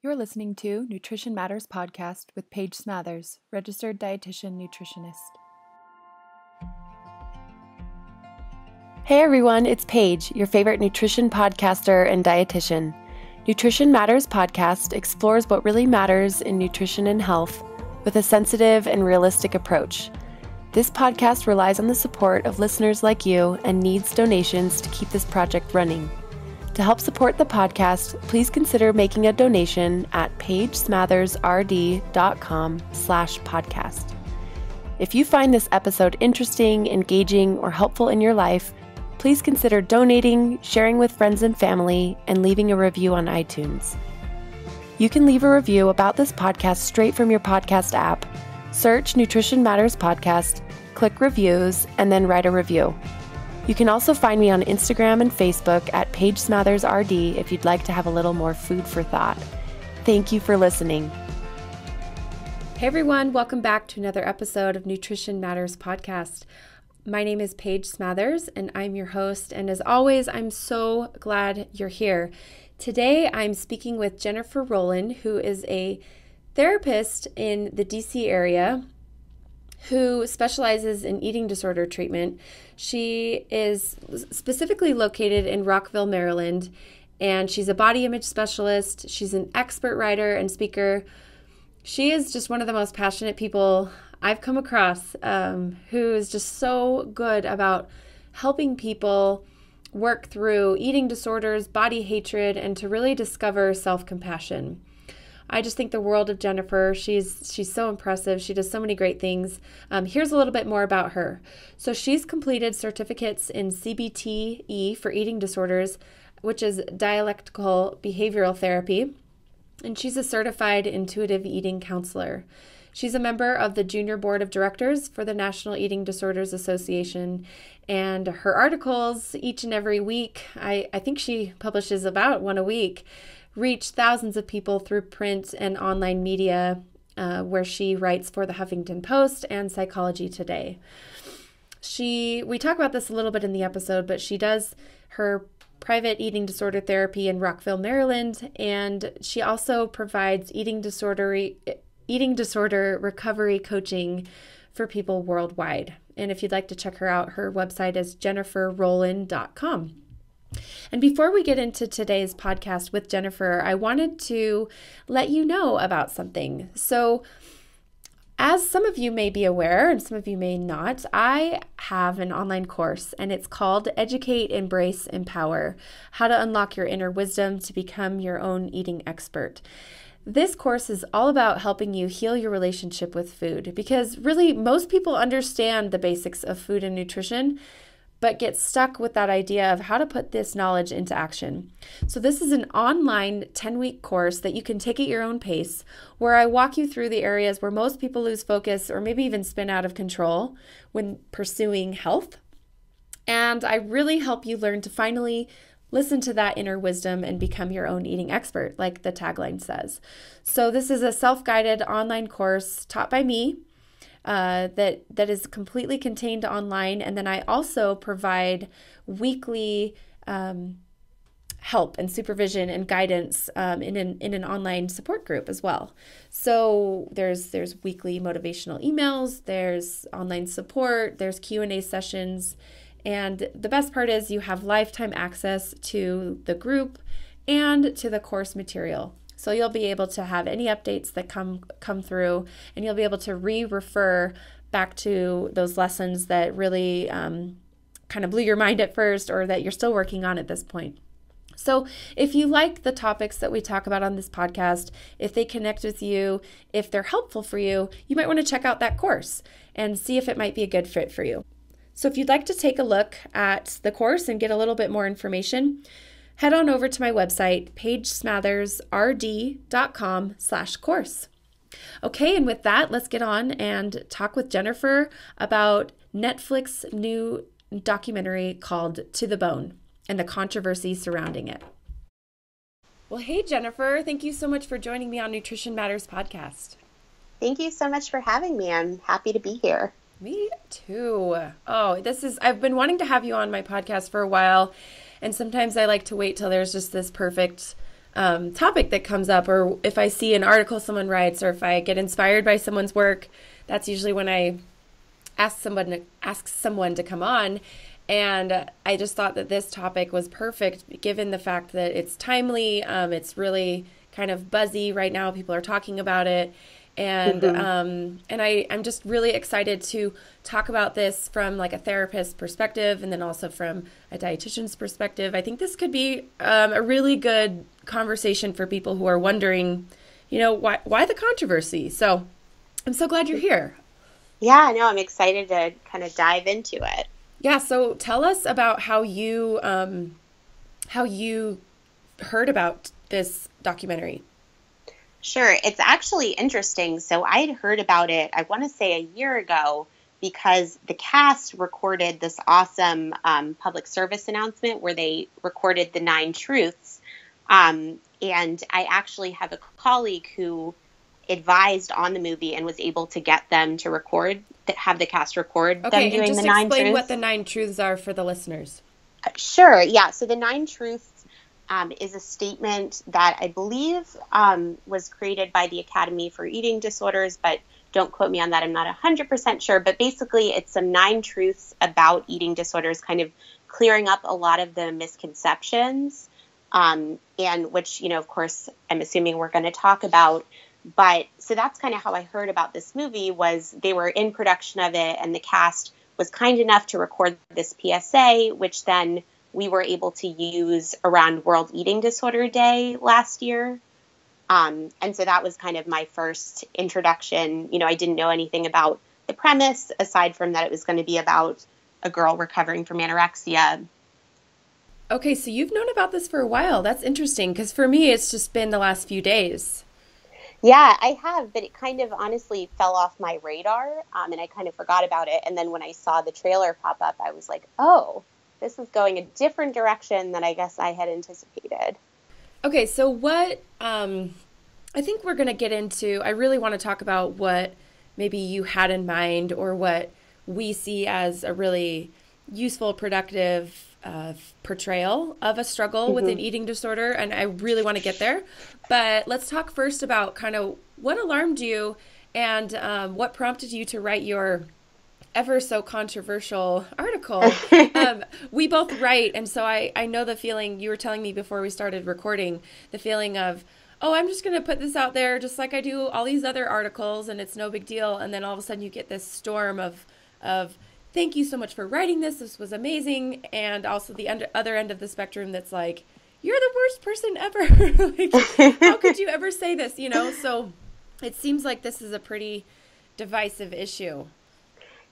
You're listening to Nutrition Matters Podcast with Paige Smathers, registered dietitian nutritionist. Hey everyone, it's Paige, your favorite nutrition podcaster and dietitian. Nutrition Matters Podcast explores what really matters in nutrition and health with a sensitive and realistic approach. This podcast relies on the support of listeners like you and needs donations to keep this project running. To help support the podcast, please consider making a donation at pagesmothersrd.com/podcast. If you find this episode interesting, engaging, or helpful in your life, please consider donating, sharing with friends and family, and leaving a review on iTunes. You can leave a review about this podcast straight from your podcast app. Search Nutrition Matters Podcast, click Reviews, and then write a review. You can also find me on Instagram and Facebook at Paige Smathers RD if you'd like to have a little more food for thought. Thank you for listening. Hey everyone, welcome back to another episode of Nutrition Matters Podcast. My name is Paige Smathers and I'm your host, and as always, I'm so glad you're here. Today I'm speaking with Jennifer Rowland, who is a therapist in the DC area who specializes in eating disorder treatment. She is specifically located in Rockville, Maryland, and she's a body image specialist. She's an expert writer and speaker. She is just one of the most passionate people I've come across, who is just so good about helping people work through eating disorders, body hatred, and to really discover self-compassion. I just think the world of Jennifer. She's so impressive. She does so many great things. Here's a little bit more about her. So she's completed certificates in CBTE for eating disorders, which is dialectical behavioral therapy, and she's a certified intuitive eating counselor. She's a member of the Junior Board of Directors for the National Eating Disorders Association, and her articles each and every week, I think she publishes about one a week, reach thousands of people through print and online media, where she writes for the Huffington Post and Psychology Today. We talk about this a little bit in the episode, but she does her private eating disorder therapy in Rockville, Maryland, and she also provides eating disorder recovery coaching for people worldwide. And if you'd like to check her out, her website is jenniferrowland.com. And before we get into today's podcast with Jennifer, I wanted to let you know about something. So, as some of you may be aware, and some of you may not, I have an online course, and it's called Educate, Embrace, Empower: How to Unlock Your Inner Wisdom to Become Your Own Eating Expert. This course is all about helping you heal your relationship with food, because really most people understand the basics of food and nutrition, but get stuck with that idea of how to put this knowledge into action. So this is an online 10-week course that you can take at your own pace, where I walk you through the areas where most people lose focus or maybe even spin out of control when pursuing health. And I really help you learn to finally listen to that inner wisdom and become your own eating expert, like the tagline says. So this is a self-guided online course taught by me, that is completely contained online, and then I also provide weekly help and supervision and guidance in an online support group as well. So there's weekly motivational emails, there's online support, there's Q&A sessions, and the best part is you have lifetime access to the group and to the course material. So you'll be able to have any updates that come through, and you'll be able to refer back to those lessons that really kind of blew your mind at first, or that you're still working on at this point. So if you like the topics that we talk about on this podcast, if they connect with you, if they're helpful for you, you might want to check out that course and see if it might be a good fit for you. So if you'd like to take a look at the course and get a little bit more information, head on over to my website, pagesmothersrd.com/course. Okay, and with that, let's get on and talk with Jennifer about Netflix's new documentary called To the Bone and the controversy surrounding it. Well, hey, Jennifer, thank you so much for joining me on Nutrition Matters Podcast. Thank you so much for having me. I'm happy to be here. Me too. Oh, I've been wanting to have you on my podcast for a while. And sometimes I like to wait till there's just this perfect topic that comes up, or if I see an article someone writes, or if I get inspired by someone's work, that's usually when I ask someone to come on. And I just thought that this topic was perfect, given the fact that it's timely. It's really kind of buzzy right now. People are talking about it. And I'm just really excited to talk about this from like a therapist perspective, and then also from a dietitian's perspective. I think this could be a really good conversation for people who are wondering, why the controversy. So I'm so glad you're here. Yeah, no, I'm excited to kind of dive into it. Yeah, so tell us about how you heard about this documentary. Sure. It's actually interesting. So I had heard about it, I want to say a year ago, because the cast recorded this awesome public service announcement where they recorded the 9 truths. And I actually have a colleague who advised on the movie and was able to get them to have the cast record them doing the 9 truths. Okay, and just explain what the 9 truths are for the listeners. Sure. Yeah. So the 9 truths is a statement that I believe was created by the Academy for Eating Disorders, but don't quote me on that. I'm not 100% sure. But basically, it's some 9 truths about eating disorders, kind of clearing up a lot of the misconceptions, and which, of course, I'm assuming we're going to talk about. But so that's kind of how I heard about this movie. Was they were in production of it, and the cast was kind enough to record this PSA, which then we were able to use around World Eating Disorder Day last year. And so that was kind of my first introduction. I didn't know anything about the premise, aside from that it was going to be about a girl recovering from anorexia. Okay, so you've known about this for a while. That's interesting, because for me, it's just been the last few days. Yeah, I have, but it kind of honestly fell off my radar, and I kind of forgot about it. And then when I saw the trailer pop up, I was like, oh, this is going a different direction than I guess I had anticipated. Okay, so what I think we're going to get into, I really want to talk about what maybe you had in mind, or what we see as a really useful, productive portrayal of a struggle with an eating disorder. And I really want to get there. But let's talk first about kind of what alarmed you and what prompted you to write your ever so controversial article. We both write, and so I know the feeling you were telling me before we started recording, the feeling of, oh, I'm just going to put this out there just like I do all these other articles, and it's no big deal. And then all of a sudden you get this storm of thank you so much for writing this. This was amazing. And also the other end of the spectrum that's like, you're the worst person ever. Like, how could you ever say this? So it seems like this is a pretty divisive issue.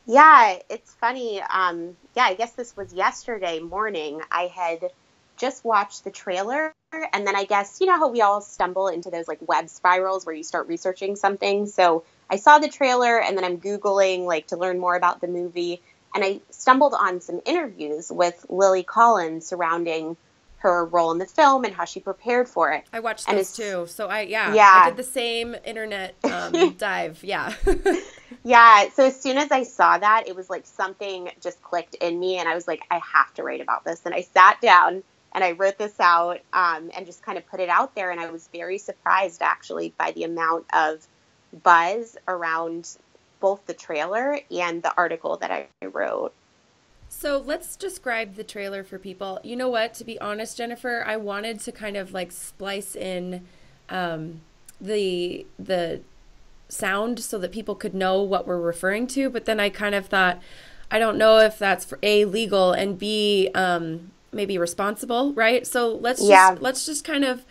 Yeah, it's funny. I guess this was yesterday morning. I had just watched the trailer, and then I guess, how we all stumble into those like web spirals where you start researching something. So I saw the trailer, and then I'm Googling like to learn more about the movie, and I stumbled on some interviews with Lily Collins surrounding her role in the film and how she prepared for it. I watched those too. So I did the same internet dive. Yeah. Yeah. So as soon as I saw that, it was like something just clicked in me, and I was like, I have to write about this. And I sat down and I wrote this out and just kind of put it out there. And I was very surprised actually by the amount of buzz around both the trailer and the article that I wrote. So let's describe the trailer for people. You know what? To be honest, Jennifer, I wanted to kind of like splice in the sound so that people could know what we're referring to. But then I kind of thought, I don't know if that's for A, legal, and B, maybe responsible, right? So let's just kind of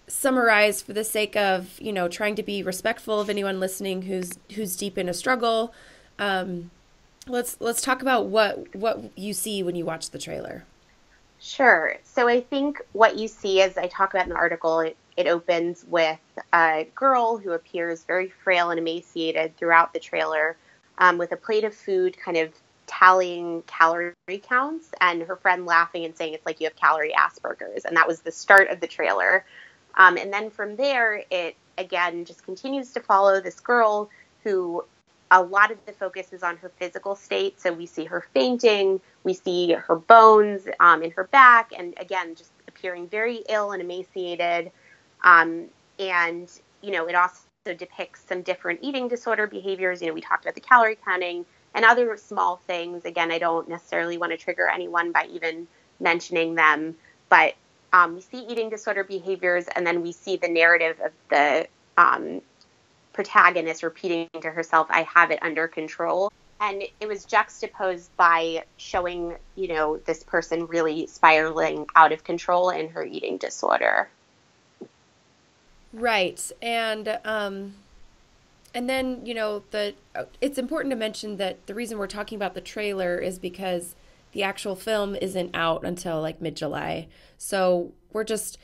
summarize for the sake of, trying to be respectful of anyone listening who's deep in a struggle. Let's talk about what you see when you watch the trailer. Sure. So I think what you see, as I talk about in the article, it opens with a girl who appears very frail and emaciated throughout the trailer, with a plate of food kind of tallying calorie counts, and her friend laughing and saying it's like you have calorie Asperger's. And that was the start of the trailer. And then from there, it again just continues to follow this girl who a lot of the focus is on her physical state. So we see her fainting, we see her bones in her back, and again, just appearing very ill and emaciated. And, it also depicts some different eating disorder behaviors. We talked about the calorie counting and other small things. Again, I don't necessarily want to trigger anyone by even mentioning them, but we see eating disorder behaviors, and then we see the narrative of the protagonist repeating to herself, "I have it under control." And it was juxtaposed by showing, this person really spiraling out of control in her eating disorder. Right. And then, it's important to mention that the reason we're talking about the trailer is because the actual film isn't out until like mid-July. So we're just,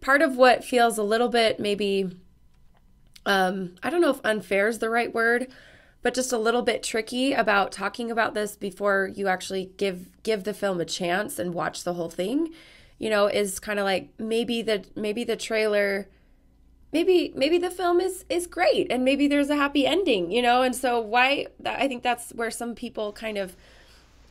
part of what feels a little bit maybe, I don't know if unfair is the right word, but just a little bit tricky about talking about this before you actually give the film a chance and watch the whole thing, is kind of like maybe the trailer, maybe the film is great and maybe there's a happy ending, and so I think that's where some people kind of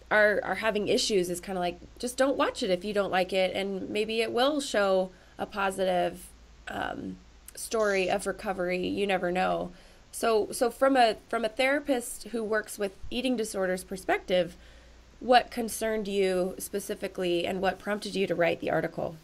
are having issues, is kind of like, just don't watch it if you don't like it, and maybe it will show a positive story of recovery. You never know. So from a therapist who works with eating disorders perspective, what concerned you specifically and what prompted you to write the article?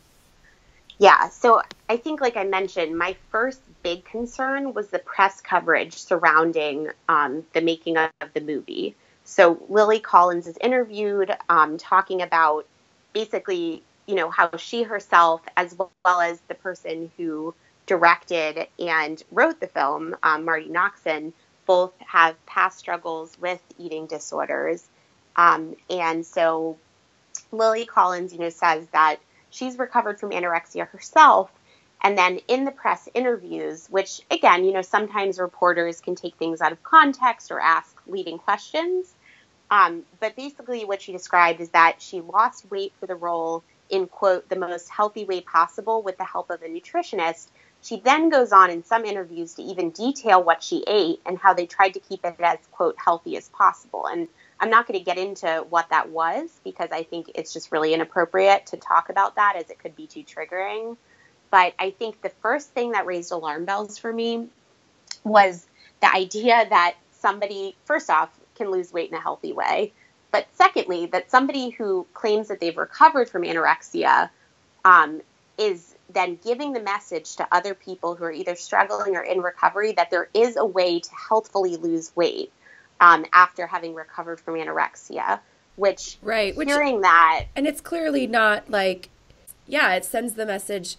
Yeah, so I think, like I mentioned, my first big concern was the press coverage surrounding the making of the movie. So Lily Collins is interviewed talking about basically, how she herself, as well as the person who directed and wrote the film, Marti Noxon, both have past struggles with eating disorders. And so Lily Collins, says that she's recovered from anorexia herself. And then in the press interviews, which, again, sometimes reporters can take things out of context or ask leading questions. But basically what she described is that she lost weight for the role in, quote, the most healthy way possible with the help of a nutritionist. She then goes on in some interviews to even detail what she ate and how they tried to keep it as, quote, healthy as possible. And I'm not going to get into what that was because I think it's just really inappropriate to talk about that, as it could be too triggering. But I think the first thing that raised alarm bells for me was the idea that somebody, first off, can lose weight in a healthy way. But secondly, that somebody who claims that they've recovered from anorexia is then giving the message to other people who are either struggling or in recovery that there is a way to healthfully lose weight after having recovered from anorexia, hearing that. And it's clearly not like, it sends the message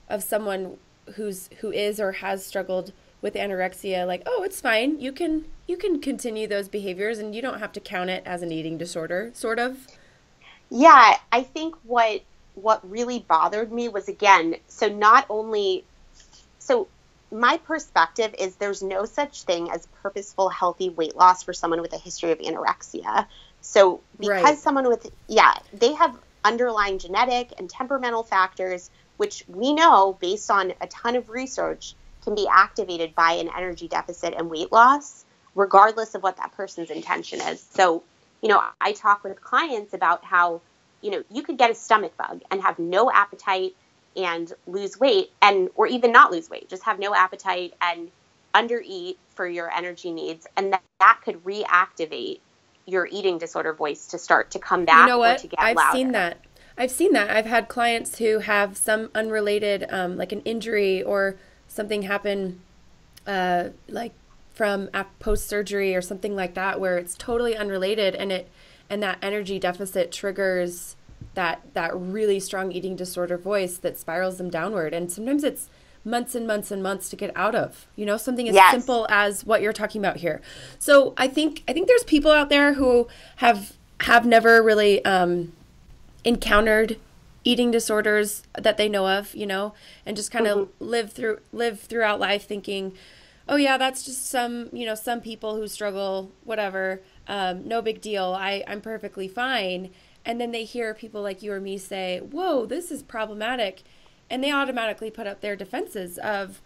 of someone who is or has struggled with anorexia, like, oh, it's fine. You can continue those behaviors and you don't have to count it as an eating disorder, sort of. Yeah, I think what really bothered me was, again, so my perspective is there's no such thing as purposeful, healthy weight loss for someone with a history of anorexia. So because someone they have underlying genetic and temperamental factors, which we know based on a ton of research can be activated by an energy deficit and weight loss, regardless of what that person's intention is. So, I talk with clients about how, you could get a stomach bug and have no appetite and lose weight, or even not lose weight, just have no appetite and undereat for your energy needs. And that could reactivate your eating disorder voice to start to come back. You know what? Or to get louder. I've seen that. I've had clients who have some unrelated, like an injury or something happen, like from post-surgery or something like that, where it's totally unrelated, and that energy deficit triggers that really strong eating disorder voice that spirals them downward. And sometimes it's months and months and months to get out of, something as simple as what you're talking about here. So I think there's people out there who have never really encountered eating disorders that they know of, and just kind of live throughout life thinking, oh yeah, that's just some people who struggle, whatever, no big deal. I'm perfectly fine. And then they hear people like you or me say, whoa, this is problematic. And they automatically put up their defenses of,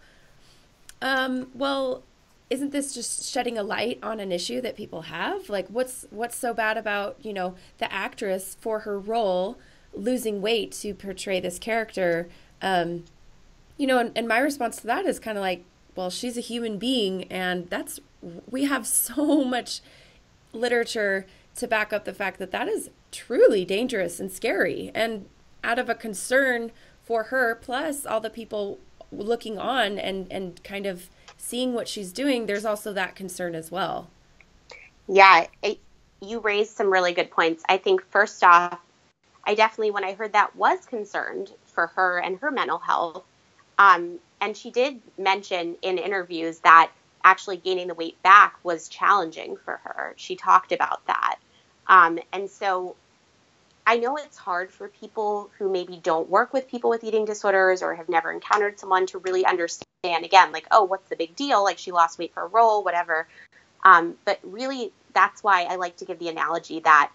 well, isn't this just shedding a light on an issue that people have? Like, what's so bad about, the actress for her role losing weight to portray this character. And my response to that is kind of like, well, she's a human being, and we have so much literature to back up the fact that that is truly dangerous and scary. And out of a concern for her, plus all the people looking on and kind of seeing what she's doing, there's also that concern as well. Yeah, you raised some really good points. I think first off, I definitely, when I heard that, was concerned for her and her mental health. And she did mention in interviews that actually gaining the weight back was challenging for her. She talked about that. And so I know it's hard for people who maybe don't work with people with eating disorders or have never encountered someone to really understand, again, like, oh, what's the big deal? Like, she lost weight for a role, whatever. But really, that's why I like to give the analogy that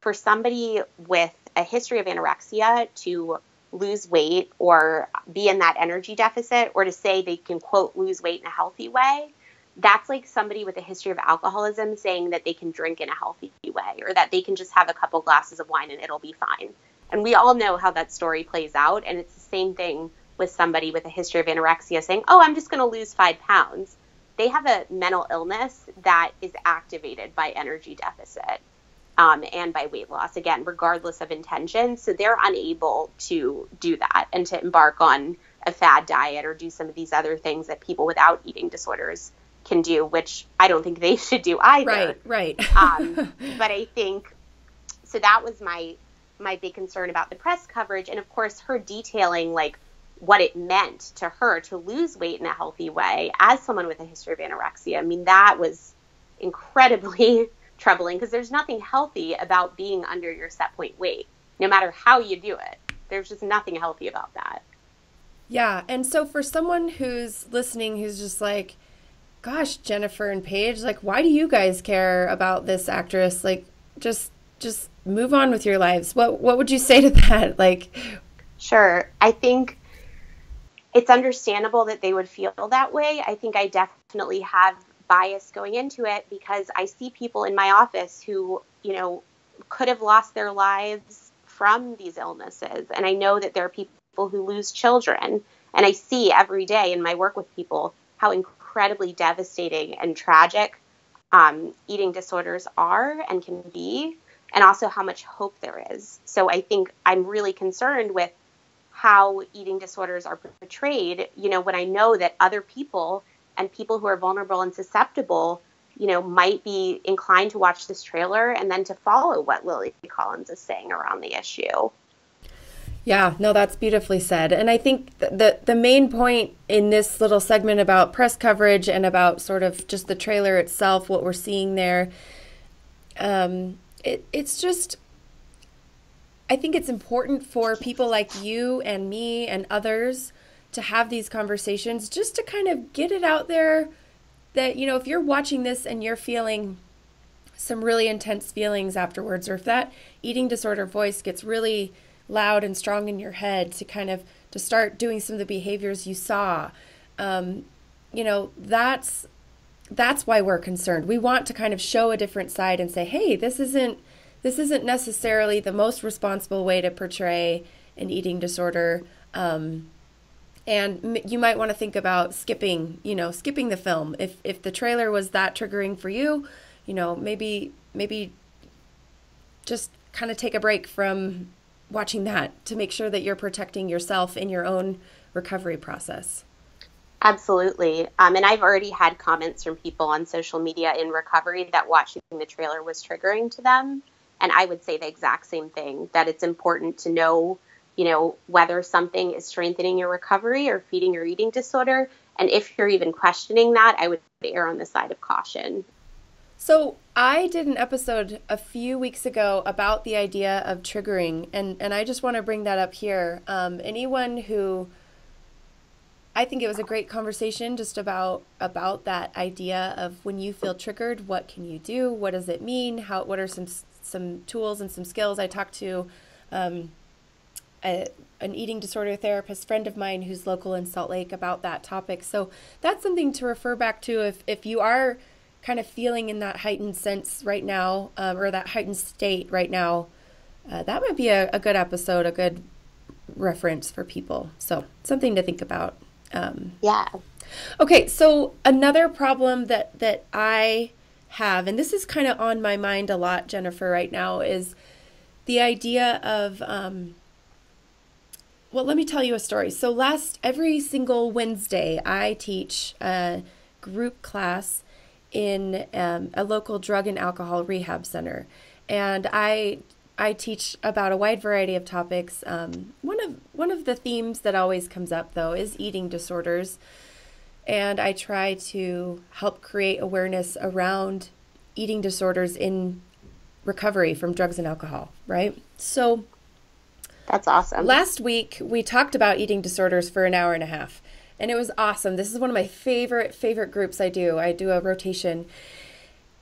for somebody with a history of anorexia to lose weight or be in that energy deficit, or to say they can, quote, lose weight in a healthy way, that's like somebody with a history of alcoholism saying that they can drink in a healthy way, or that they can just have a couple glasses of wine and it'll be fine. And we all know how that story plays out. And it's the same thing with somebody with a history of anorexia saying, oh, I'm just going to lose 5 pounds. They have a mental illness that is activated by energy deficit. And by weight loss, again, regardless of intention. So they're unable to do that and to embark on a fad diet or do some of these other things that people without eating disorders can do, which I don't think they should do either. Right. But I think, so that was my big concern about the press coverage. And of course, her detailing like what it meant to her to lose weight in a healthy way as someone with a history of anorexia. I mean, that was incredibly troubling, because there's nothing healthy about being under your set point weight, no matter how you do it. There's just nothing healthy about that. Yeah. And so for someone who's listening, who's just like, gosh, Jennifer and Paige, like, why do you guys care about this actress? Like, just move on with your lives. What would you say to that? Like, sure. I think it's understandable that they would feel that way. I think I definitely have bias going into it, because I see people in my office who, could have lost their lives from these illnesses. And I know that there are people who lose children. And I see every day in my work with people how incredibly devastating and tragic eating disorders are and can be, and also how much hope there is. So I think I'm really concerned with how eating disorders are portrayed, when I know that other people and people who are vulnerable and susceptible, might be inclined to watch this trailer and then to follow what Lily Collins is saying around the issue. Yeah, no, that's beautifully said. And I think the main point in this little segment about press coverage and about sort of just the trailer itself, what we're seeing there, it's just, I think it's important for people like you and me and others to have these conversations, just to kind of get it out there that, if you're watching this and you're feeling some really intense feelings afterwards, or if that eating disorder voice gets really loud and strong in your head to start doing some of the behaviors you saw, that's why we're concerned. We want to kind of show a different side and say, hey, this isn't necessarily the most responsible way to portray an eating disorder. And you might want to think about skipping the film. If the trailer was that triggering for you, maybe just kind of take a break from watching that to make sure that you're protecting yourself in your own recovery process. Absolutely. And I've already had comments from people on social media in recovery that watching the trailer was triggering to them. And I would say the exact same thing, that it's important to know, whether something is strengthening your recovery or feeding your eating disorder. And if you're even questioning that, I would err on the side of caution. So I did an episode a few weeks ago about the idea of triggering, and I just want to bring that up here. Anyone who, I think it was a great conversation just about that idea of when you feel triggered, what can you do? What does it mean? What are some tools and some skills? I talked to an eating disorder therapist friend of mine who's local in Salt Lake about that topic. So that's something to refer back to if you are kind of feeling in that heightened sense right now, or that heightened state right now. That might be a good episode, a good reference for people. So something to think about. Yeah. Okay, so another problem that I have, and this is kind of on my mind a lot, Jennifer, right now, is the idea of, well, let me tell you a story. So every single Wednesday, I teach a group class in a local drug and alcohol rehab center. And I teach about a wide variety of topics. One of the themes that always comes up, though, is eating disorders. And I try to help create awareness around eating disorders in recovery from drugs and alcohol, right? So that's awesome. Last week, we talked about eating disorders for an hour and a half, and it was awesome. This is one of my favorite groups I do. I do a rotation,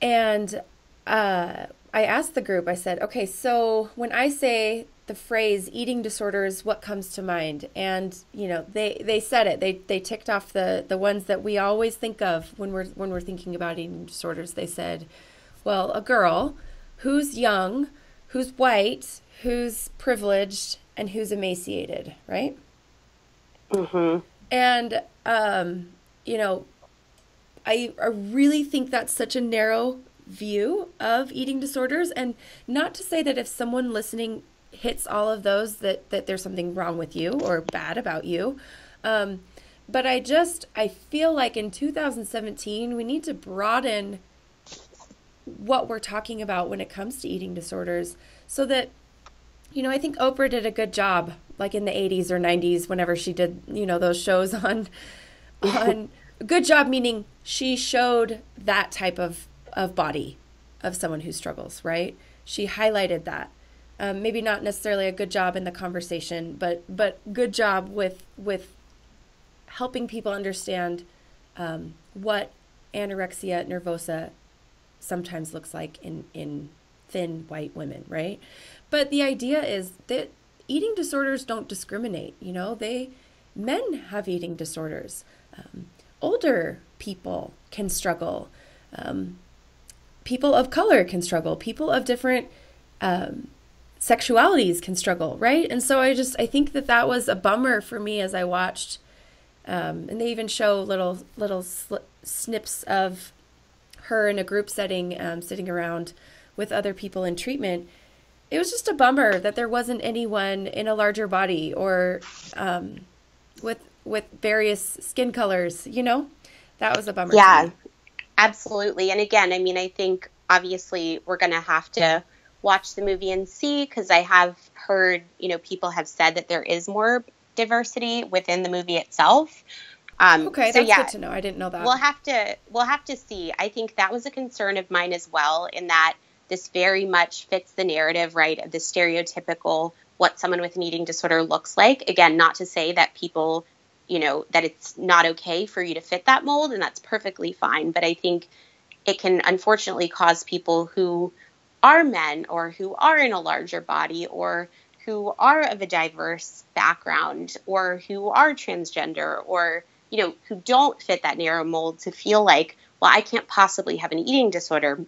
and I asked the group, I said, okay, so when I say the phrase eating disorders, what comes to mind? And, you know, they said it. They ticked off the ones that we always think of when we're thinking about eating disorders. They said, well, a girl who's young, who's white, who's privileged, and who's emaciated, right? Mm-hmm. And, you know, I really think that's such a narrow view of eating disorders. And not to say that if someone listening hits all of those, that there's something wrong with you or bad about you. But I feel like in 2017, we need to broaden what we're talking about when it comes to eating disorders so that, you know, I think Oprah did a good job, like in the 80s or 90s, whenever she did, you know, those shows on good job, meaning she showed that type of body of someone who struggles, right? She highlighted that. Maybe not necessarily a good job in the conversation, but good job with helping people understand what anorexia nervosa sometimes looks like in thin white women, right? But the idea is that eating disorders don't discriminate. You know, men have eating disorders. Older people can struggle. People of color can struggle. People of different sexualities can struggle, right? And so I think that was a bummer for me as I watched. And they even show little snips of her in a group setting, sitting around with other people in treatment. It was just a bummer that there wasn't anyone in a larger body or with various skin colors, you know? That was a bummer. Yeah, absolutely. And again, I mean, I think obviously we're going to have to watch the movie and see, because I have heard, you know, people have said that there is more diversity within the movie itself. Okay, that's good to know. I didn't know that. We'll have to see. I think that was a concern of mine as well, in that this very much fits the narrative, right, of the stereotypical what someone with an eating disorder looks like. Again, not to say that people, you know, that it's not okay for you to fit that mold, and that's perfectly fine. But I think it can unfortunately cause people who are men or who are in a larger body or who are of a diverse background or who are transgender or, you know, who don't fit that narrow mold to feel like, well, I can't possibly have an eating disorder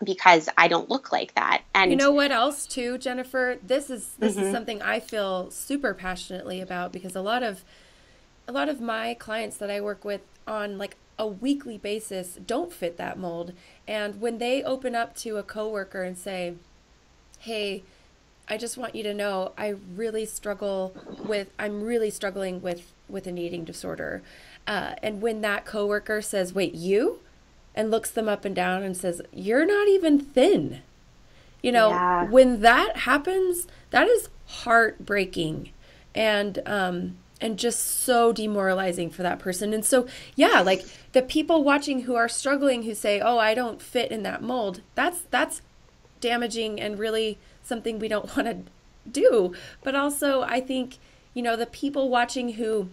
because I don't look like that. And you know what else too, Jennifer? This is something I feel super passionately about, because a lot of my clients that I work with on like a weekly basis don't fit that mold. And when they open up to a coworker and say, hey, I just want you to know I'm really struggling with an eating disorder. And when that coworker says, wait, you? And looks them up and down and says, you're not even thin. You know, when that happens, that is heartbreaking and just so demoralizing for that person. And so, yeah, like the people watching who are struggling, who say, oh, I don't fit in that mold, that's damaging and really something we don't want to do. But also, I think, you know, the people watching who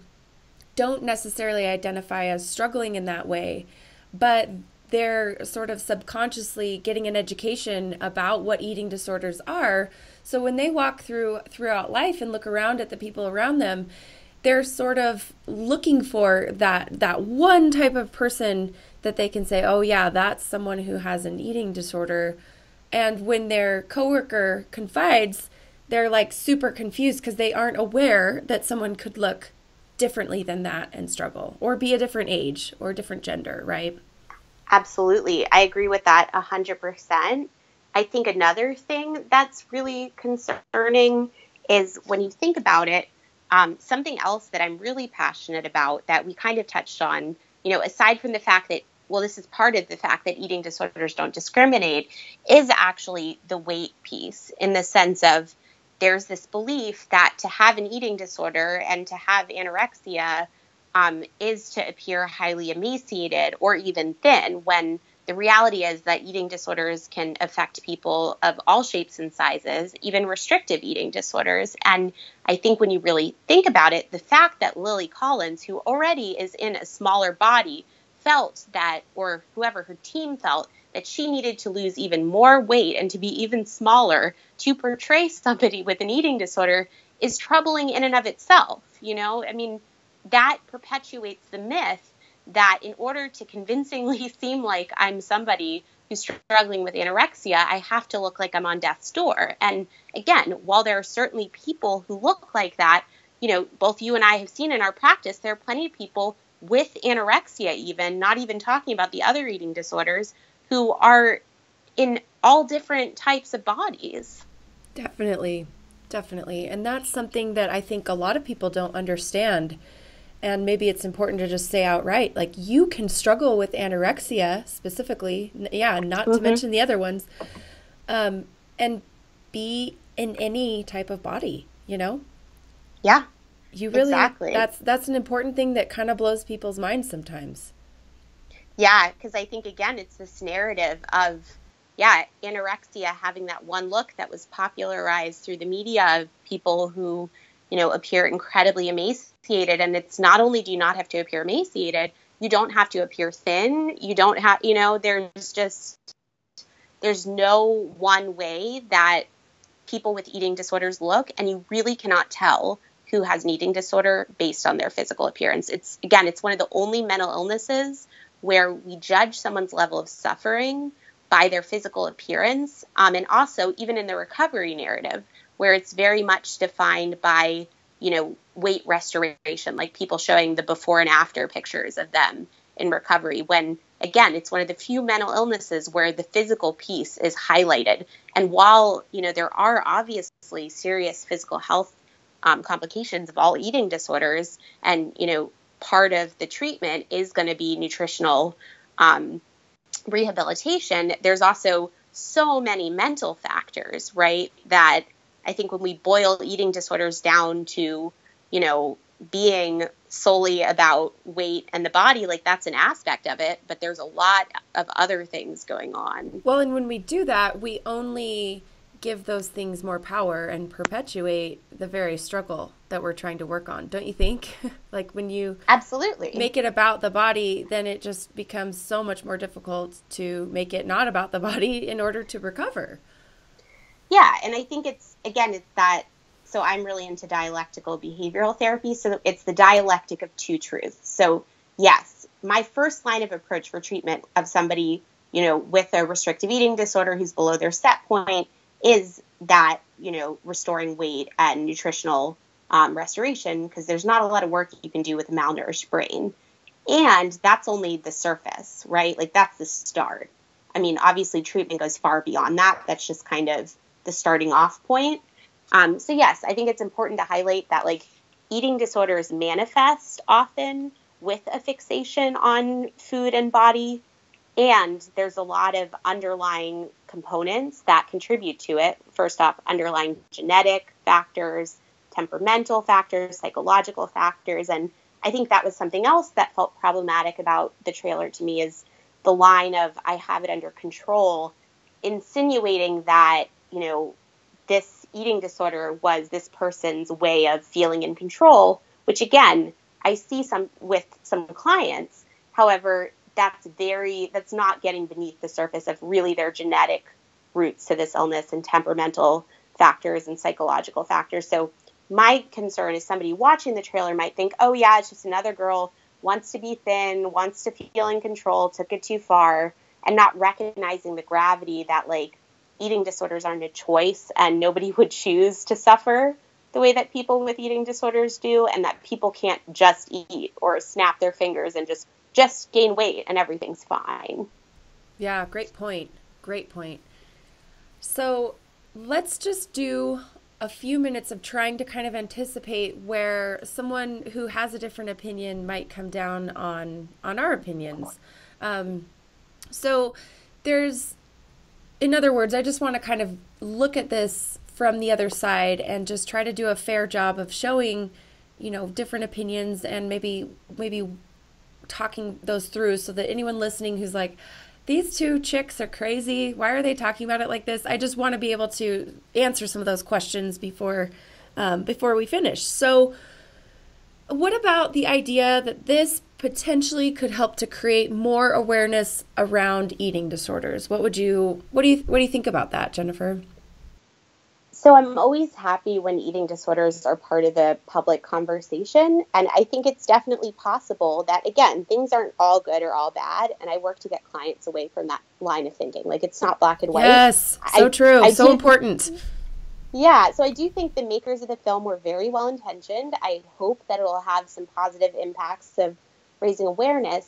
don't necessarily identify as struggling in that way, but they're sort of subconsciously getting an education about what eating disorders are. So when they walk throughout life and look around at the people around them, they're sort of looking for that one type of person that they can say, oh yeah, that's someone who has an eating disorder. And when their coworker confides, they're like super confused because they aren't aware that someone could look differently than that and struggle, or be a different age or different gender, right? Absolutely. I agree with that 100%. I think another thing that's really concerning is when you think about it, something else that I'm really passionate about that we kind of touched on, aside from the fact that, well, this is part of the fact that eating disorders don't discriminate, is actually the weight piece, in the sense of there's this belief that to have an eating disorder and to have anorexia is to appear highly emaciated or even thin, when the reality is that eating disorders can affect people of all shapes and sizes, even restrictive eating disorders. And I think when you really think about it, the fact that Lily Collins, who already is in a smaller body, felt that, or whoever her team felt, that she needed to lose even more weight and to be even smaller to portray somebody with an eating disorder is troubling in and of itself. I mean, that perpetuates the myth that in order to convincingly seem like I'm somebody who's struggling with anorexia, I have to look like I'm on death's door. And again, while there are certainly people who look like that, both you and I have seen in our practice, there are plenty of people with anorexia, even not even talking about the other eating disorders, who are in all different types of bodies. Definitely. Definitely. And that's something that I think a lot of people don't understand. And maybe it's important to just say outright, like, you can struggle with anorexia specifically, not to mention the other ones, and be in any type of body, Yeah, you really, exactly. That's an important thing that kind of blows people's minds sometimes. Yeah, because I think, again, it's this narrative of, anorexia having that one look that was popularized through the media of people who, appear incredibly emaciated. And it's not only do you not have to appear emaciated, you don't have to appear thin. You don't have, there's no one way that people with eating disorders look, and you really cannot tell who has an eating disorder based on their physical appearance. It's one of the only mental illnesses where we judge someone's level of suffering by their physical appearance. And also even in the recovery narrative, where it's very much defined by, weight restoration, like people showing the before and after pictures of them in recovery, when, again, it's one of the few mental illnesses where the physical piece is highlighted. And while, there are obviously serious physical health complications of all eating disorders, and, part of the treatment is going to be nutritional rehabilitation, there's also so many mental factors, right, that I think when we boil eating disorders down to, being solely about weight and the body, like, that's an aspect of it, but there's a lot of other things going on. Well, and when we do that, we only give those things more power and perpetuate the very struggle that we're trying to work on, don't you think? Like, when you Absolutely make it about the body, then it just becomes so much more difficult to make it not about the body in order to recover. Yeah, and I think it's that, so I'm really into dialectical behavioral therapy, so it's the dialectic of two truths. So yes, my first line of approach for treatment of somebody, with a restrictive eating disorder who's below their set point is that, restoring weight and nutritional restoration, because there's not a lot of work you can do with a malnourished brain. And that's only the surface, right? Like, that's the start. I mean, obviously treatment goes far beyond that. That's just kind of the starting off point. So yes, I think it's important to highlight that, like, eating disorders manifest often with a fixation on food and body. And there's a lot of underlying components that contribute to it. First off, underlying genetic factors, temperamental factors, psychological factors. And I think that was something else that felt problematic about the trailer to me, is the line of "I have it under control," insinuating that, this eating disorder was this person's way of feeling in control, which, again, I see with some clients. However, that's not getting beneath the surface of really their genetic roots to this illness and temperamental factors and psychological factors. So my concern is somebody watching the trailer might think, oh yeah, it's just another girl, wants to be thin, wants to feel in control, took it too far, and not recognizing the gravity that, like, eating disorders aren't a choice, and nobody would choose to suffer the way that people with eating disorders do, and that people can't just eat or snap their fingers and just gain weight and everything's fine. Yeah, great point. Great point. So let's just do a few minutes of trying to kind of anticipate where someone who has a different opinion might come down on our opinions. So there's, in other words, I just want to kind of look at this from the other side and just try to do a fair job of showing, different opinions and maybe talking those through so that anyone listening who's like, these two chicks are crazy, why are they talking about it like this? I just want to be able to answer some of those questions before we finish. So what about the idea that this potentially could help to create more awareness around eating disorders? What do you think about that, Jennifer? So I'm always happy when eating disorders are part of the public conversation. And I think it's definitely possible that, again, things aren't all good or all bad. And I work to get clients away from that line of thinking. Like, it's not black and white. Yes, so true. So important. Yeah, so I do think the makers of the film were very well intentioned. I hope that it will have some positive impacts of raising awareness.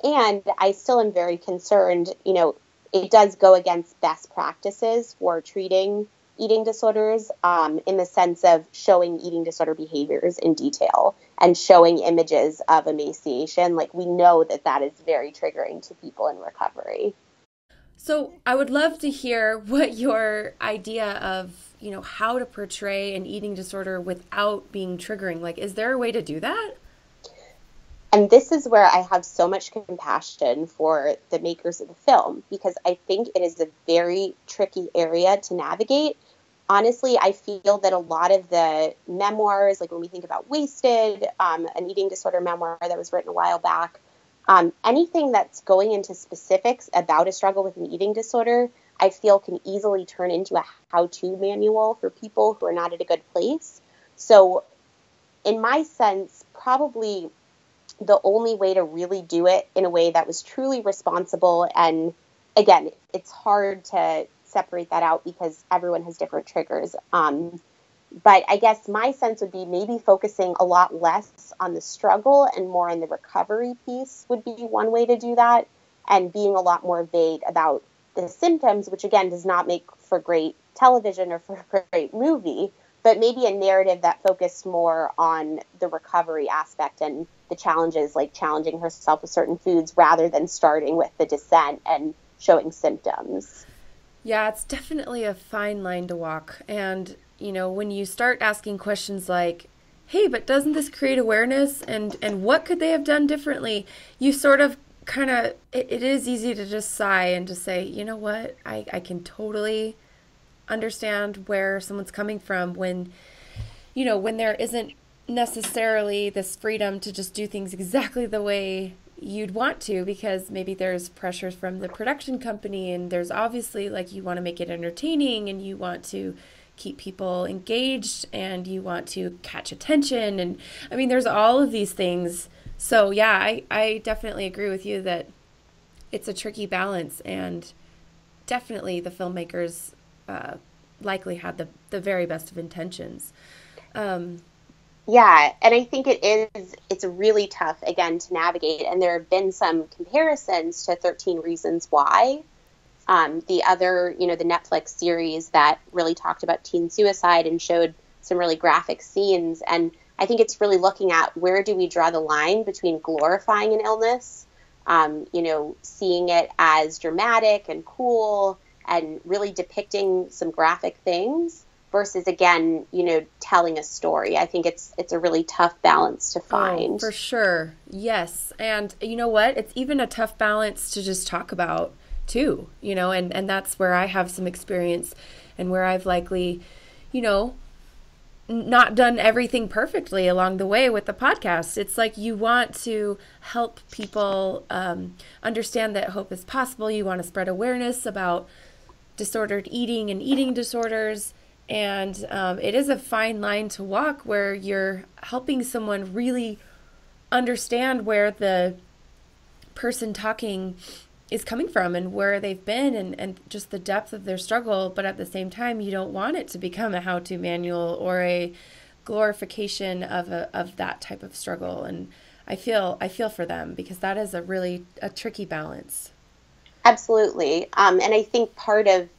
And I still am very concerned, it does go against best practices for treating eating disorders, in the sense of showing eating disorder behaviors in detail and showing images of emaciation. Like, we know that is very triggering to people in recovery. So I would love to hear what your idea of, how to portray an eating disorder without being triggering. Like, is there a way to do that? And this is where I have so much compassion for the makers of the film, because I think it is a very tricky area to navigate. Honestly, I feel that a lot of the memoirs, like when we think about Wasted, an eating disorder memoir that was written a while back, anything that's going into specifics about a struggle with an eating disorder, I feel can easily turn into a how-to manual for people who are not at a good place. So in my sense, probably the only way to really do it in a way that was truly responsible, and again, it's hard to separate that out because everyone has different triggers. But I guess my sense would be maybe focusing a lot less on the struggle and more on the recovery piece would be one way to do that, and being a lot more vague about the symptoms, which again does not make for great television or for a great movie, but maybe a narrative that focused more on the recovery aspect and the challenges, like challenging herself with certain foods rather than starting with the descent and showing symptoms. Yeah, it's definitely a fine line to walk. And, when you start asking questions like, hey, but doesn't this create awareness? And what could they have done differently? You sort of kind of, it is easy to just sigh and just say, you know what, I can totally understand where someone's coming from when there isn't necessarily this freedom to just do things exactly the way you'd want to, because maybe there's pressures from the production company, and there's obviously, like, you want to make it entertaining and you want to keep people engaged and you want to catch attention, and I mean there's all of these things. So yeah, I definitely agree with you that it's a tricky balance, and definitely the filmmakers likely had the very best of intentions. Yeah, and I think it's really tough, again, to navigate. And there have been some comparisons to 13 Reasons Why, the other, the Netflix series that really talked about teen suicide and showed some really graphic scenes. And I think it's really looking at where do we draw the line between glorifying an illness, seeing it as dramatic and cool and really depicting some graphic things, versus, again, telling a story. I think it's a really tough balance to find. Oh, for sure. Yes. And you know what? It's even a tough balance to just talk about too, and that's where I have some experience and where I've likely, not done everything perfectly along the way with the podcast. It's like you want to help people understand that hope is possible. You want to spread awareness about disordered eating and eating disorders. And it is a fine line to walk where you're helping someone really understand where the person talking is coming from and where they've been, and just the depth of their struggle. But at the same time, you don't want it to become a how-to manual or a glorification of that type of struggle. And I feel for them, because that is a tricky balance. Absolutely. And I think part of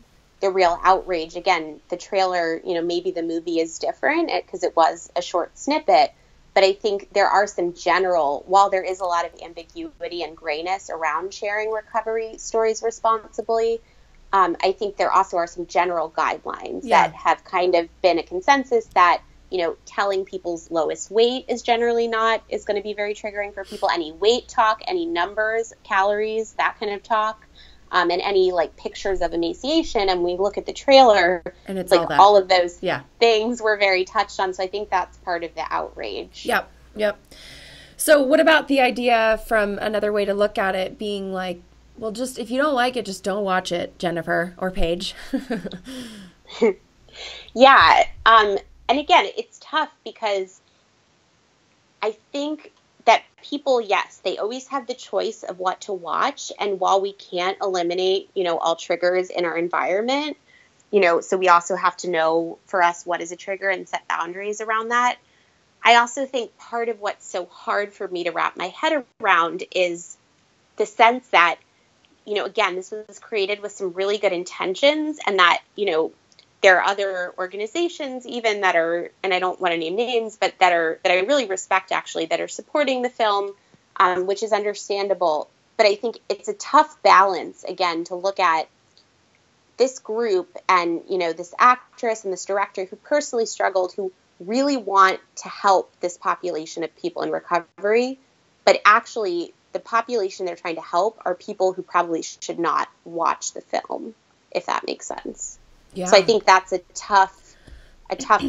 the real outrage, again, the trailer, maybe the movie is different because it was a short snippet, but I think there are some while there is a lot of ambiguity and grayness around sharing recovery stories responsibly, I think there also are some general guidelines that have kind of been a consensus that, telling people's lowest weight is going to be very triggering for people. Any weight talk, any numbers, calories, that kind of talk. And any pictures of emaciation, and we look at the trailer, and it's all of those things were very touched on. So I think that's part of the outrage. Yep. So what about the idea, from another way to look at it, being well, just if you don't like it, just don't watch it, Jennifer or Paige. Yeah. And again, it's tough because I think that people, yes, they always have the choice of what to watch. And while we can't eliminate, all triggers in our environment, so we also have to know for us what is a trigger and set boundaries around that. I also think part of what's so hard for me to wrap my head around is the sense that, again, this was created with some really good intentions, and that, there are other organizations even that are, and I don't want to name names, but that I really respect, actually, that are supporting the film, which is understandable. But I think it's a tough balance, again, to look at this group and, this actress and this director who personally struggled, who really want to help this population of people in recovery, but actually the population they're trying to help are people who probably should not watch the film, if that makes sense. Yeah. So I think that's a tough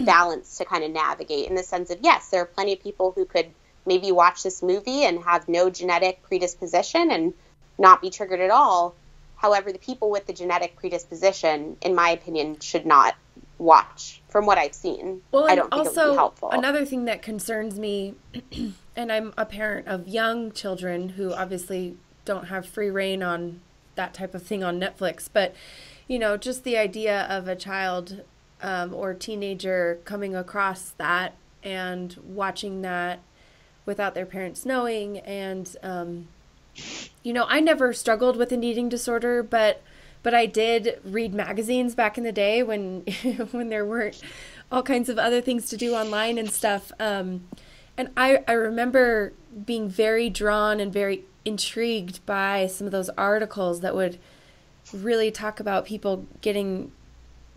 balance to kind of navigate, in the sense of, yes, there are plenty of people who could maybe watch this movie and have no genetic predisposition and not be triggered at all. However, the people with the genetic predisposition, in my opinion, should not watch, from what I've seen. Well, I don't think it would be helpful. Another thing that concerns me, and I'm a parent of young children who obviously don't have free reign on that type of thing on Netflix, but just the idea of a child or teenager coming across that and watching that without their parents knowing. And, I never struggled with an eating disorder, but I did read magazines back in the day when when there weren't all kinds of other things to do online and stuff. And I remember being very drawn and very intrigued by some of those articles that would really talk about people getting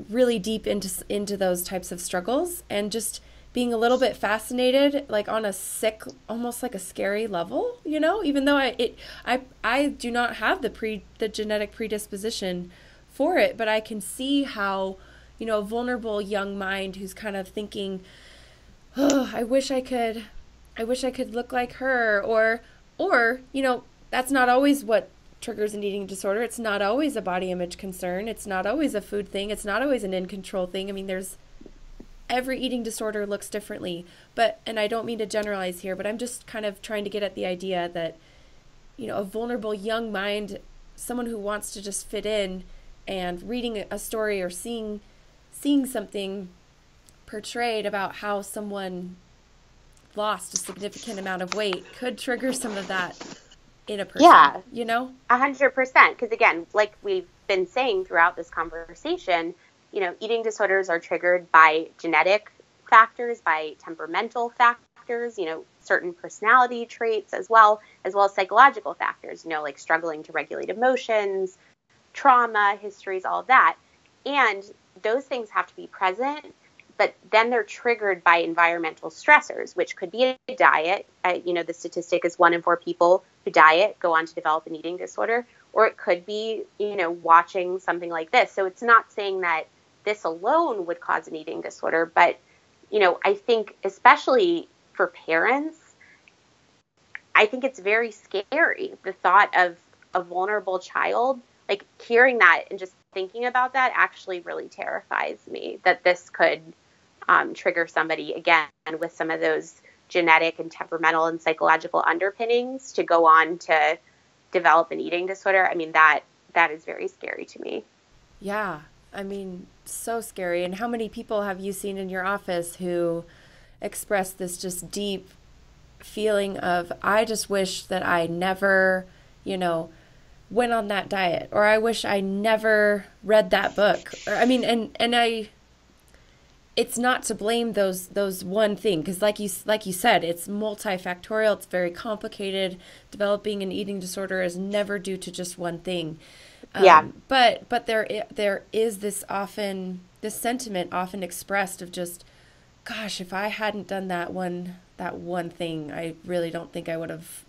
really deep into those types of struggles, and just being a little bit fascinated, on a sick, almost like a scary level, even though I do not have the genetic predisposition for it, but I can see how, a vulnerable young mind who's kind of thinking, oh, I wish I could look like her, or that's not always what triggers an eating disorder. It's not always a body image concern. It's not always a food thing. It's not always an in control thing. I mean, every eating disorder looks differently, and I don't mean to generalize here, but I'm just kind of trying to get at the idea that, a vulnerable young mind, someone who wants to just fit in, and reading a story or seeing something portrayed about how someone lost a significant amount of weight could trigger some of that in a person. Yeah, 100%. Because again, like we've been saying throughout this conversation, eating disorders are triggered by genetic factors, by temperamental factors, certain personality traits, as well as psychological factors, like struggling to regulate emotions, trauma, histories, all of that. And those things have to be present, but then they're triggered by environmental stressors, which could be a diet. The statistic is 1 in 4 people who diet go on to develop an eating disorder, or it could be, watching something like this. So it's not saying that this alone would cause an eating disorder, but, I think especially for parents, I think it's very scary, the thought of a vulnerable child. Like, hearing that and just thinking about that actually really terrifies me, that this could trigger somebody, again, with some of those genetic and temperamental and psychological underpinnings to go on to, develop an eating disorder, I mean, that is very scary to me. Yeah. I mean, so scary. And how many people have you seen in your office who express this just deep feeling of, I just wish that I never, went on that diet, or I wish I never read that book. Or I mean, it's not to blame those one thing, because like you said, it's multifactorial. It's very complicated. Developing an eating disorder is never due to just one thing. But there is this sentiment often expressed of just, gosh, if I hadn't done that one thing, I really don't think I would have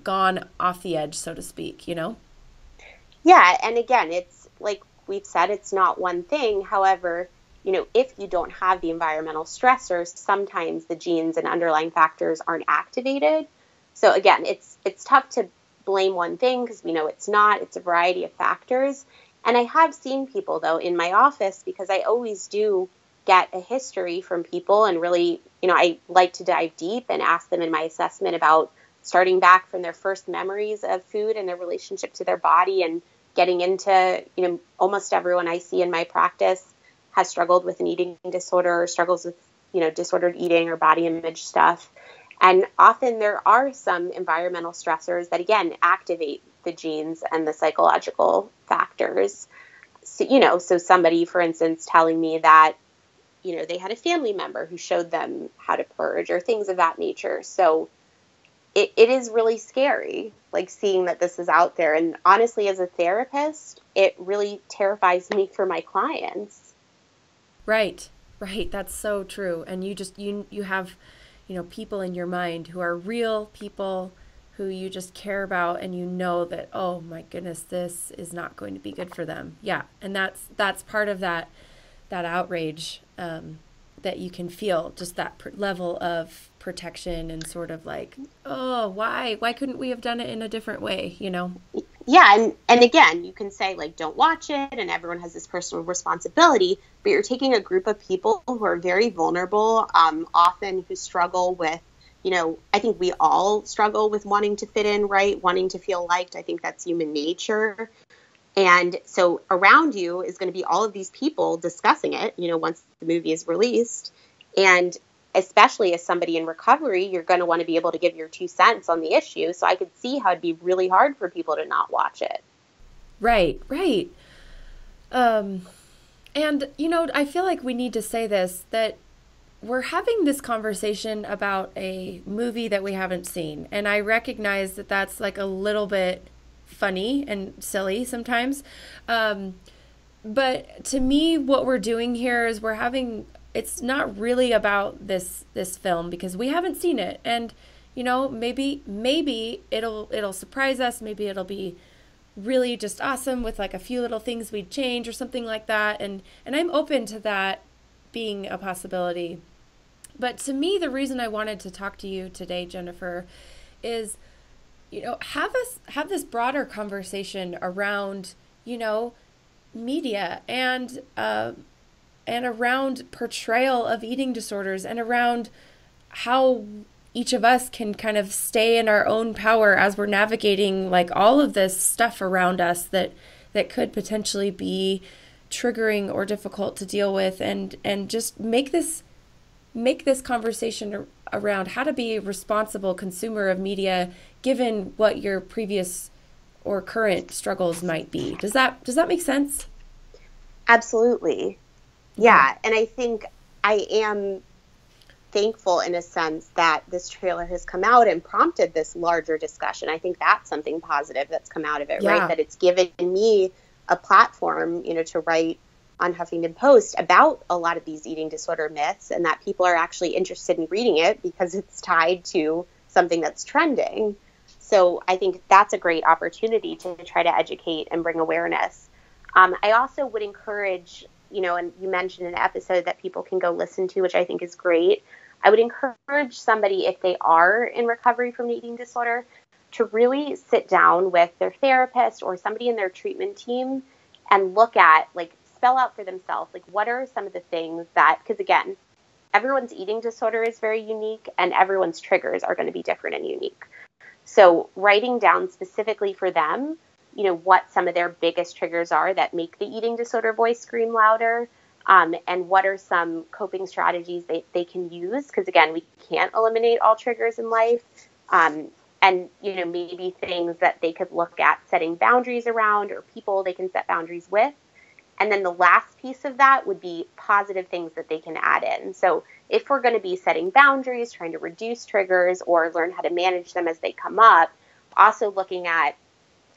gone off the edge, so to speak, Yeah, and again, it's like we've said, it's not one thing. However, if you don't have the environmental stressors, sometimes the genes and underlying factors aren't activated. So again, it's tough to blame one thing because we know it's not. It's a variety of factors. And I have seen people, though, in my office, because I always do get a history from people, and really, I like to dive deep and ask them in my assessment about starting back from their first memories of food and their relationship to their body, and getting into, almost everyone I see in my practice has struggled with an eating disorder, or struggles with, disordered eating or body image stuff. And often there are some environmental stressors that, again, activate the genes and the psychological factors. So, so somebody, for instance, telling me that, they had a family member who showed them how to purge, or things of that nature. So it is really scary, like, seeing that this is out there. And honestly, as a therapist, it really terrifies me for my clients. Right. That's so true. And you have, people in your mind who are real people who you just care about, and that, oh my goodness, this is not going to be good for them. Yeah. And that's part of that outrage, that you can feel, just that level of protection, and sort of like, oh, why couldn't we have done it in a different way? Yeah. And again, you can say, like, don't watch it, and everyone has this personal responsibility, but you're taking a group of people who are very vulnerable, often who struggle with, I think we all struggle with wanting to fit in, right? Wanting to feel liked. I think that's human nature. And so around you is going to be all of these people discussing it, once the movie is released. And especially as somebody in recovery, you're going to want to be able to give your 2 cents on the issue. So I could see how it'd be really hard for people to not watch it. Right. And, I feel like we need to say this, that we're having this conversation about a movie that we haven't seen. And I recognize that that's like a little bit funny and silly sometimes. But to me, what we're doing here is it's not really about this film, because we haven't seen it. And, maybe it'll surprise us. Maybe it'll be really just awesome with like a few little things we'd change or something like that. And I'm open to that being a possibility. But to me, the reason I wanted to talk to you today, Jennifer, is, have this broader conversation around, media and around portrayal of eating disorders, and around how each of us can kind of stay in our own power as we're navigating like all of this stuff around us that could potentially be triggering or difficult to deal with, and just make this conversation around how to be a responsible consumer of media, given what your previous or current struggles might be. Does that make sense? Absolutely. Yeah. And I think I am thankful in a sense that this trailer has come out and prompted this larger discussion. I think that's something positive that's come out of it, right? That it's given me a platform, to write on Huffington Post about a lot of these eating disorder myths, and that people are actually interested in reading it because it's tied to something that's trending. So I think that's a great opportunity to try to educate and bring awareness. I also would encourage, and you mentioned an episode that people can go listen to, which I think is great. I would encourage somebody, if they are in recovery from an eating disorder, to really sit down with their therapist or somebody in their treatment team and look at, spell out for themselves, what are some of the things that, because again, everyone's eating disorder is very unique and everyone's triggers are going to be different and unique. So writing down specifically for them, what some of their biggest triggers are that make the eating disorder voice scream louder, and what are some coping strategies they can use. Because again, we can't eliminate all triggers in life. And maybe things that they could look at setting boundaries around, or people they can set boundaries with. And then the last piece of that would be positive things that they can add in. So if we're going to be setting boundaries, trying to reduce triggers or learn how to manage them as they come up, also looking at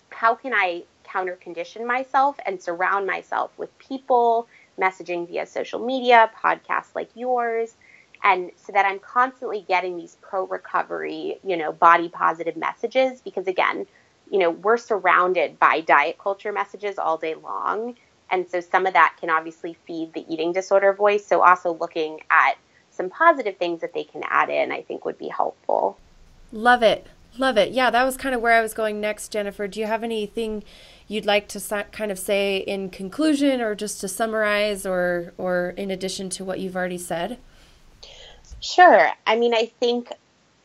how can I counter condition myself and surround myself with people, messaging via social media, podcasts like yours, and so that I'm constantly getting these pro-recovery, body positive messages. Because again, we're surrounded by diet culture messages all day long. And so some of that can obviously feed the eating disorder voice. So also looking at some positive things that they can add in, I think would be helpful. Love it. Love it. Yeah, that was kind of where I was going next, Jennifer. Do you have anything you'd like to kind of say in conclusion, or just to summarize, or in addition to what you've already said? Sure. I mean, I think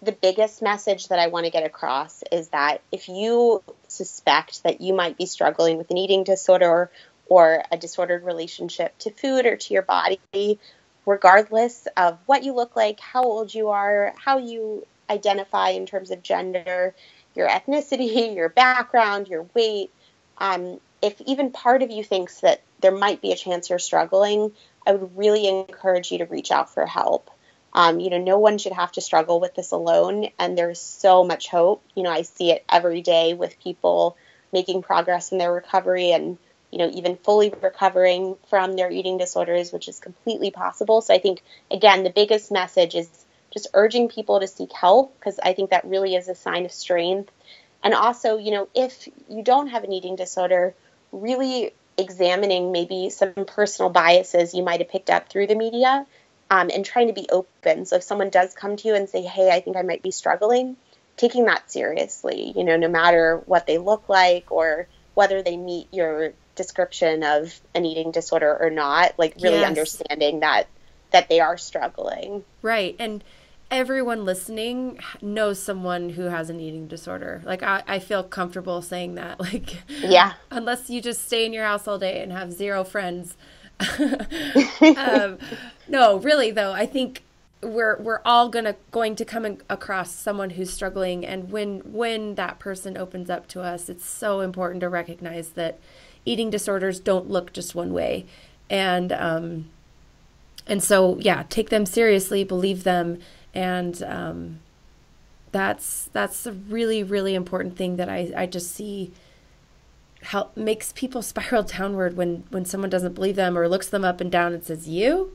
the biggest message that I want to get across is that if you suspect that you might be struggling with an eating disorder or a disordered relationship to food or to your body, regardless of what you look like, how old you are, how you identify in terms of gender, your ethnicity, your background, your weight, if even part of you thinks that there might be a chance you're struggling, I would really encourage you to reach out for help. No one should have to struggle with this alone, and there's so much hope. I see it every day with people making progress in their recovery and, even fully recovering from their eating disorders, which is completely possible. So I think, again, the biggest message is just urging people to seek help, because I think that really is a sign of strength. And also, if you don't have an eating disorder, really examining maybe some personal biases you might have picked up through the media, and trying to be open. So if someone does come to you and say, hey, I think I might be struggling, taking that seriously, no matter what they look like or whether they meet your description of an eating disorder or not, like really Yes. understanding that they are struggling. Right. And everyone listening knows someone who has an eating disorder. Like, I feel comfortable saying that. Like, Yeah. Unless you just stay in your house all day and have zero friends. No, really though, I think we're all going to come across someone who's struggling, and when that person opens up to us, it's so important to recognize that eating disorders don't look just one way, and so yeah, take them seriously, believe them, and that's a really, really important thing that I just see makes people spiral downward when someone doesn't believe them or looks them up and down and says, you?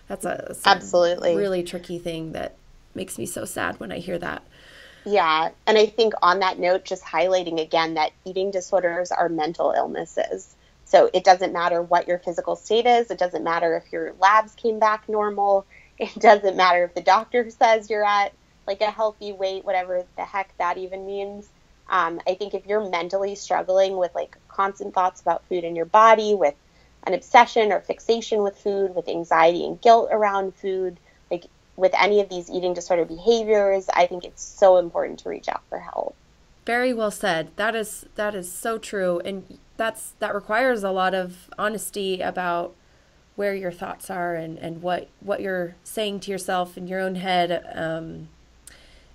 That's Absolutely really tricky thing that makes me so sad when I hear that. Yeah. And I think on that note, just highlighting again that eating disorders are mental illnesses. So it doesn't matter what your physical state is. It doesn't matter if your labs came back normal. It doesn't matter if the doctor says you're at like a healthy weight, whatever the heck that even means. I think if you're mentally struggling with like constant thoughts about food in your body, with an obsession or fixation with food, with anxiety and guilt around food, like with any of these eating disorder behaviors, I think it's so important to reach out for help. Very well said. That is so true. And that requires a lot of honesty about where your thoughts are and what you're saying to yourself in your own head.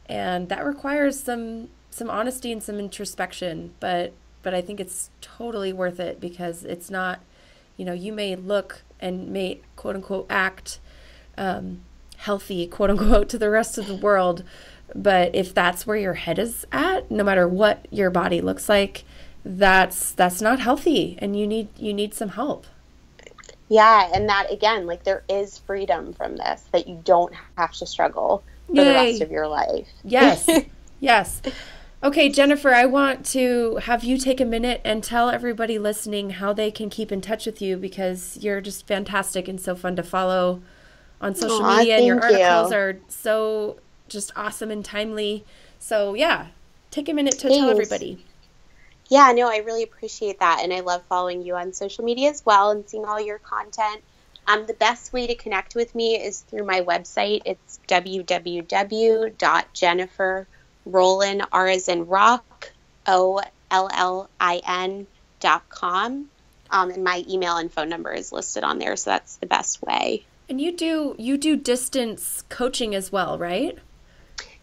And that requires some honesty and some introspection, but I think it's totally worth it, because it's not, you may look and may quote unquote act healthy, quote unquote, to the rest of the world, but if that's where your head is at, no matter what your body looks like, that's not healthy, and you need some help. Yeah, and that again, like there is freedom from this, that you don't have to struggle for the rest of your life. Yes. Yes. Okay, Jennifer, I want to have you take a minute and tell everybody listening how they can keep in touch with you, because you're just fantastic and so fun to follow on social media, and your articles are so just awesome and timely. So yeah, take a minute to tell everybody. Yeah, no, I really appreciate that. And I love following you on social media as well and seeing all your content. The best way to connect with me is through my website. It's www.jenniferrose.com. Rollin, R as in rock, OLLIN.com. And my email and phone number is listed on there, so that's the best way. And you do distance coaching as well, right?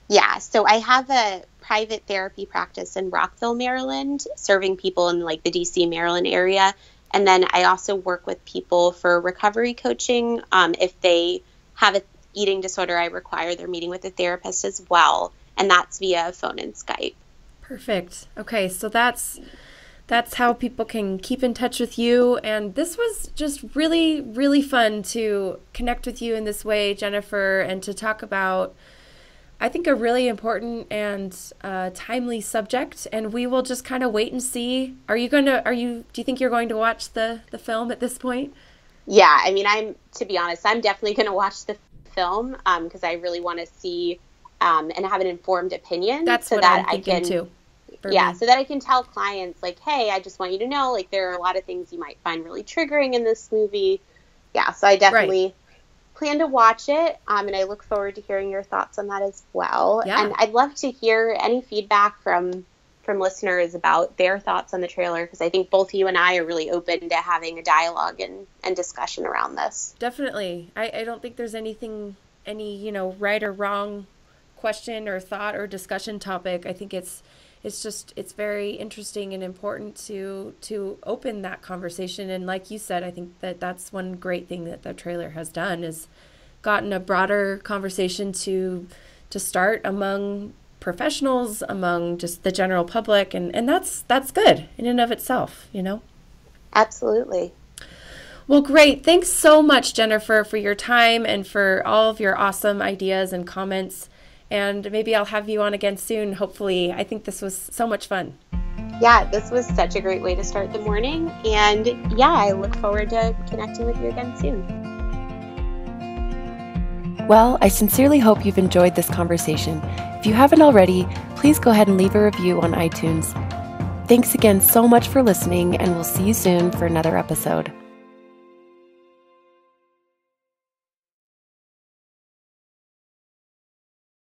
Yeah, so I have a private therapy practice in Rockville, Maryland, serving people in like the DC, Maryland area. And then I also work with people for recovery coaching. If they have an eating disorder, I require their meeting with a therapist as well. And that's via phone and Skype. Perfect. Okay, so that's how people can keep in touch with you. And this was just really, really fun to connect with you in this way, Jennifer, and to talk about, I think, a really important and timely subject. And we will just kind of wait and see. Do you think you're going to watch the film at this point? Yeah, I mean, to be honest, I'm definitely going to watch the film because I really want to see and have an informed opinion. That's so what that I'm thinking too. Yeah, so that I can tell clients, like, hey, I just want you to know, like, there are a lot of things you might find really triggering in this movie. Yeah, so I definitely plan to watch it, and I look forward to hearing your thoughts on that as well. Yeah. And I'd love to hear any feedback from listeners about their thoughts on the trailer, because I think both you and I are really open to having a dialogue and discussion around this. Definitely. I don't think there's any right or wrong question or thought or discussion topic. I think it's very interesting and important to open that conversation. And like you said, I think that's one great thing that the trailer has done, is gotten a broader conversation to start among professionals, among just the general public. And that's good in and of itself, Absolutely. Well, great. Thanks so much, Jennifer, for your time and for all of your awesome ideas and comments. And maybe I'll have you on again soon, hopefully. I think this was so much fun. Yeah, this was such a great way to start the morning. And yeah, I look forward to connecting with you again soon. Well, I sincerely hope you've enjoyed this conversation. If you haven't already, please go ahead and leave a review on iTunes. Thanks again so much for listening, and we'll see you soon for another episode.